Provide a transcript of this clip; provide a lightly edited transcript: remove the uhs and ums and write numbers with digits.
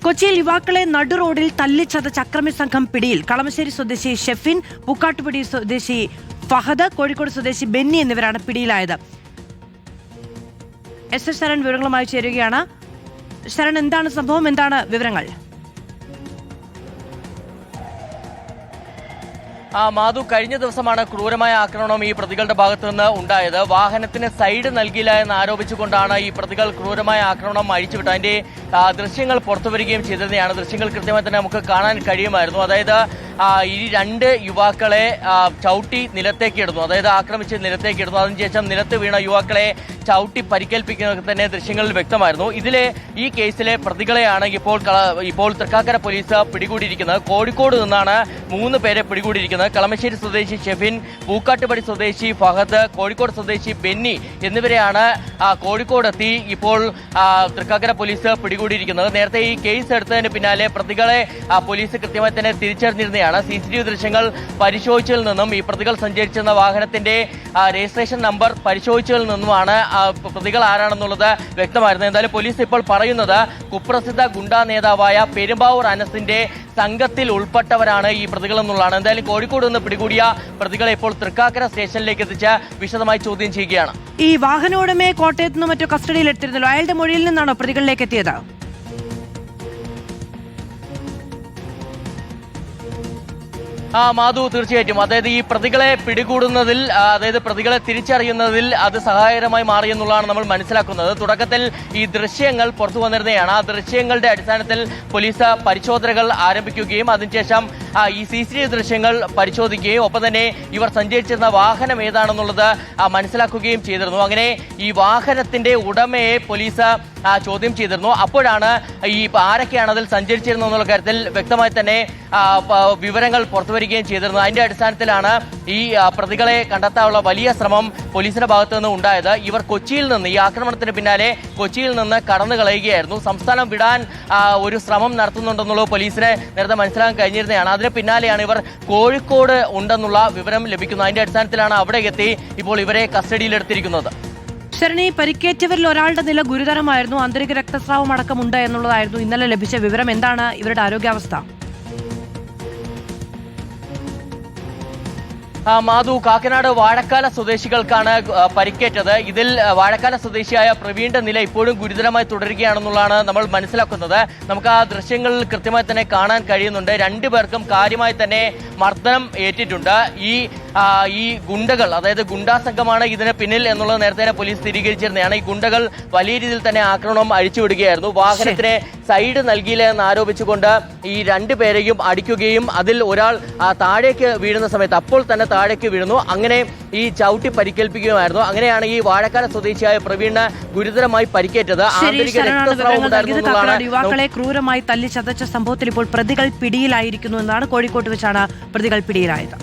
കൊച്ചിയിൽ യുവാക്കളെ നടുറോഡിൽ തല്ലിച്ചതച്ച അക്രമി സംഘം പിടിയിൽ. കളമശ്ശേരി സ്വദേശി ഷെഫിൻ, പൂക്കാട്ടുപടി സ്വദേശി ഫഹദ്, കോഴിക്കോട് സ്വദേശി ബെന്നി എന്നിവരാണ് പിടിയിലായത്. എസ് ശരൺ വിവരങ്ങളുമായി ചേരുകയാണ്. ശരൺ, എന്താണ് സംഭവം, എന്താണ് വിവരങ്ങൾ? മാധു, കഴിഞ്ഞ ദിവസമാണ് ക്രൂരമായ ആക്രമണം ഈ പ്രതികളുടെ ഭാഗത്തു നിന്ന് ഉണ്ടായത്. വാഹനത്തിന് സൈഡ് നൽകിയില്ല എന്ന് ആരോപിച്ചുകൊണ്ടാണ് ഈ പ്രതികൾ ക്രൂരമായ ആക്രമണം അഴിച്ചുവിട്ടത്. അതിന്റെ ദൃശ്യങ്ങൾ പുറത്തുവരികയും ചെയ്തിരുന്നതാണ്. ദൃശ്യങ്ങൾ കൃത്യമായി തന്നെ നമുക്ക് കാണാൻ കഴിയുമായിരുന്നു. അതായത് ഈ രണ്ട് യുവാക്കളെ ചവിട്ടി നിലത്തേക്ക് ഇടുന്നു, അതായത് ആക്രമിച്ച് നിലത്തേക്ക് ഇടുന്നു. അതിനുശേഷം നിലത്ത് വീണ യുവാക്കളെ ചവിട്ടി പരിക്കേൽപ്പിക്കുന്നത് തന്നെ ദൃശ്യങ്ങളിൽ വ്യക്തമായിരുന്നു. ഈ കേസിലെ പ്രതികളെയാണ് ഇപ്പോൾ തൃക്കാക്കര പോലീസ് പിടികൂടിയിരിക്കുന്നത്. കോഴിക്കോട് നിന്നാണ് 3 പേരെ പിടികൂടിയിരിക്കുന്നത്. കളമശ്ശേരി സ്വദേശി ഷെഫിൻ, പൂക്കാട്ടുപടി സ്വദേശി ഫഹദ്, കോഴിക്കോട് സ്വദേശി ബെന്നി എന്നിവരെയാണ് കോഴിക്കോടെത്തി ഇപ്പോൾ തൃക്കാക്കര പോലീസ് പിടികൂടിയിരിക്കുന്നത്. നേരത്തെ ഈ കേസ് എടുത്തതിന് പിന്നാലെ പ്രതികളെ പോലീസ് കൃത്യമായി തന്നെ തിരിച്ചറിഞ്ഞിരുന്നതാണ്. CCTV ദൃശ്യങ്ങൾ പരിശോധിച്ചതിൽ നിന്നും ഈ പ്രതികൾ സഞ്ചരിച്ചിരുന്ന വാഹനത്തിന്റെ രജിസ്ട്രേഷൻ നമ്പർ പരിശോധിച്ചതിൽ നിന്നുമാണ് പ്രതികൾ ആരാണെന്നുള്ളത് വ്യക്തമായിരുന്നു. എന്തായാലും പോലീസ് ഇപ്പോൾ പറയുന്നത് കുപ്രസിദ്ധ ഗുണ്ടാ നേതാവായ പെരുമ്പാവൂർ അനസിന്റെ സംഘത്തിൽ ഉൾപ്പെട്ടവരാണ് ഈ പ്രതികൾ എന്നുള്ളതാണ്. എന്തായാലും കോഴിക്കോട് നിന്ന് പിടികൂടിയ പ്രതികളെ ഇപ്പോൾ തൃക്കാക്കര സ്റ്റേഷനിലേക്ക് എത്തിച്ച് വിശദമായി ചോദ്യം ചെയ്യുകയാണ്. ഈ വാഹനോടമയെ കോട്ടയത്ത് നിന്നും മറ്റോ കസ്റ്റഡിയിൽ എടുത്തിരുന്നല്ലോ, അയാളുടെ മൊഴിയിൽ നിന്നാണോ പ്രതികളിലേക്ക് എത്തിയത്? മാധു, തീർച്ചയായിട്ടും. അതായത് ഈ പ്രതികളെ പിടികൂടുന്നതിൽ, അതായത് പ്രതികളെ തിരിച്ചറിയുന്നതിൽ അത് സഹായകരമായി മാറിയെന്നുള്ളതാണ് നമ്മൾ മനസ്സിലാക്കുന്നത്. തുടക്കത്തിൽ ഈ ദൃശ്യങ്ങൾ പുറത്തു വന്നിരുന്നതാണ്. ആ ദൃശ്യങ്ങളുടെ അടിസ്ഥാനത്തിൽ പോലീസ് പരിശോധനകൾ ആരംഭിക്കുകയും അതിനുശേഷം ഈ CCTV ദൃശ്യങ്ങൾ പരിശോധിക്കുകയും ഒപ്പം തന്നെ ഇവർ സഞ്ചരിച്ചിരുന്ന വാഹനം ഏതാണെന്നുള്ളത് മനസ്സിലാക്കുകയും ചെയ്തിരുന്നു. അങ്ങനെ ഈ വാഹനത്തിന്റെ ഉടമയെ പോലീസ് ചോദ്യം ചെയ്തിരുന്നു. അപ്പോഴാണ് ഈ ആരൊക്കെയാണ് അതിൽ സഞ്ചരിച്ചിരുന്നത് എന്നുള്ള കാര്യത്തിൽ വ്യക്തമായി തന്നെ വിവരങ്ങൾ പുറത്തുവരികയും ചെയ്തിരുന്നത്. അതിന്റെ അടിസ്ഥാനത്തിലാണ് ഈ പ്രതികളെ കണ്ടെത്താനുള്ള വലിയ ശ്രമം പോലീസിന്റെ ഭാഗത്തു നിന്ന് ഉണ്ടായത്. ഇവർ കൊച്ചിയിൽ നിന്ന്, ഈ ആക്രമണത്തിന് പിന്നാലെ കൊച്ചിയിൽ നിന്ന് കടന്നു കളയുകയായിരുന്നു. സംസ്ഥാനം വിടാൻ ഒരു ശ്രമം നടത്തുന്നുണ്ടെന്നുള്ളത് പോലീസിനെ നേരത്തെ മനസ്സിലാക്കാൻ കഴിഞ്ഞിരുന്നതാണ്. അതിന് പിന്നാലെയാണ് ഇവർ കോഴിക്കോട് ഉണ്ടെന്നുള്ള വിവരം ലഭിക്കുന്നത്. അതിന്റെ അടിസ്ഥാനത്തിലാണ് അവിടെ എത്തി ഇപ്പോൾ ഇവരെ കസ്റ്റഡിയിലെടുത്തിരിക്കുന്നത്. ശരണി, പരിക്കേറ്റവരിൽ ഒരാളുടെ നില ഗുരുതരമായിരുന്നു, ആന്തരിക രക്തസ്രാവം അടക്കമുണ്ട് എന്നുള്ളതായിരുന്നു ഇന്നലെ ലഭിച്ച വിവരം. എന്താണ് ഇവരുടെ ആരോഗ്യാവസ്ഥ? മാധു, കാക്കനാട് വാഴക്കാല സ്വദേശികൾക്കാണ് പരിക്കേറ്റത്. ഇതിൽ വാഴക്കാല സ്വദേശിയായ പ്രവീണിന്റെ നില ഇപ്പോഴും ഗുരുതരമായി തുടരുകയാണെന്നുള്ളതാണ് നമ്മൾ മനസ്സിലാക്കുന്നത്. നമുക്ക് ആ ദൃശ്യങ്ങളിൽ കൃത്യമായി തന്നെ കാണാൻ കഴിയുന്നുണ്ട്. 2 പേർക്കും കാര്യമായി തന്നെ മർദ്ദനം ഏറ്റിട്ടുണ്ട്. ഈ ഗുണ്ടകൾ, അതായത് ഗുണ്ടാ സംഘമാണ് ഇതിന് പിന്നിൽ എന്നുള്ളത് നേരത്തെ പോലീസ് സ്ഥിരീകരിച്ചിരുന്നതാണ്. ഈ ഗുണ്ടകൾ വലിയ രീതിയിൽ തന്നെ ആക്രമണം അഴിച്ചുവിടുകയായിരുന്നു. വാഹനത്തിന് സൈഡ് നൽകിയില്ല എന്ന് ആരോപിച്ചുകൊണ്ട് ഈ 2 പേരെയും അടിക്കുകയും അതിൽ ഒരാൾ താഴേക്ക് വീഴുന്ന സമയത്ത് അപ്പോൾ തന്നെ താഴേക്ക് വീഴുന്നു. അങ്ങനെ ഈ ചവിട്ടി പരിക്കേൽപ്പിക്കുകയായിരുന്നു. അങ്ങനെയാണ് ഈ വാഴക്കാല സ്വദേശിയായ പ്രവീണ് ഗുരുതരമായി പരിക്കേറ്റത്. ആന്തരിക രക്തസ്രാവം ഉണ്ടായിരുന്നു. യുവാക്കളെ ക്രൂരമായി തല്ലി ചതച്ച സംഭവത്തിൽ ഇപ്പോൾ പ്രതികൾ പിടിയിലായിരിക്കുന്നു എന്നാണ്. കോഴിക്കോട്ട് വെച്ചാണ് പ്രതികൾ പിടിയിലായത്.